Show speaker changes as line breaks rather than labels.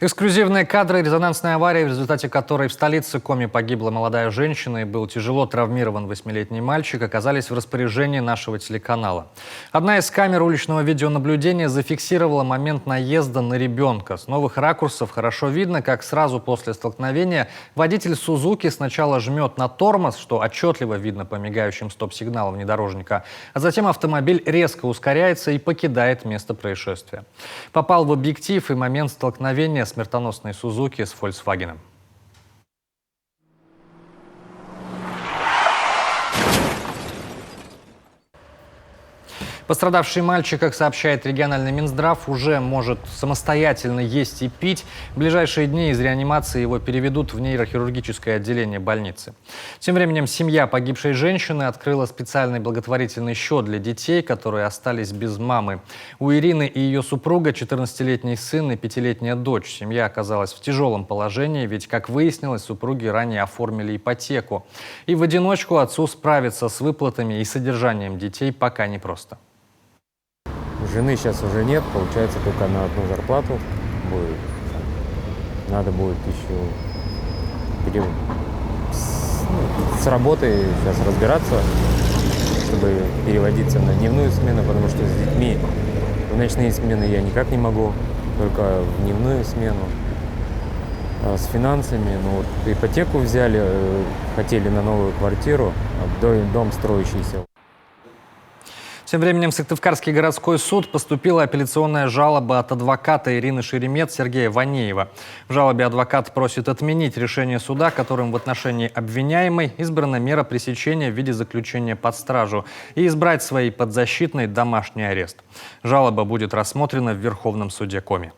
Эксклюзивные кадры резонансной аварии, в результате которой в столице Коми погибла молодая женщина и был тяжело травмирован 8-летний мальчик, оказались в распоряжении нашего телеканала. Одна из камер уличного видеонаблюдения зафиксировала момент наезда на ребенка. С новых ракурсов хорошо видно, как сразу после столкновения водитель Сузуки сначала жмет на тормоз, что отчетливо видно по мигающим стоп-сигналам внедорожника, а затем автомобиль резко ускоряется и покидает место происшествия. Попал в объектив и момент столкновения смертоносной Сузуки с Volkswagen. Пострадавший мальчик, как сообщает региональный Минздрав, уже может самостоятельно есть и пить. В ближайшие дни из реанимации его переведут в нейрохирургическое отделение больницы. Тем временем семья погибшей женщины открыла специальный благотворительный счет для детей, которые остались без мамы. У Ирины и ее супруга 14-летний сын и 5-летняя дочь. Семья оказалась в тяжелом положении, ведь, как выяснилось, супруги ранее оформили ипотеку. И в одиночку отцу справиться с выплатами и содержанием детей пока непросто.
Жены сейчас уже нет, получается только на одну зарплату будет. Надо будет еще с работой сейчас разбираться, чтобы переводиться на дневную смену, потому что с детьми в ночные смены я никак не могу, только в дневную смену. А с финансами, ипотеку взяли, хотели на новую квартиру, дом строящийся.
Тем временем в Сыктывкарский городской суд поступила апелляционная жалоба от адвоката Ирины Шеремет Сергея Ванеева. В жалобе адвокат просит отменить решение суда, которым в отношении обвиняемой избрана мера пресечения в виде заключения под стражу, и избрать своей подзащитной домашний арест. Жалоба будет рассмотрена в Верховном суде Коми.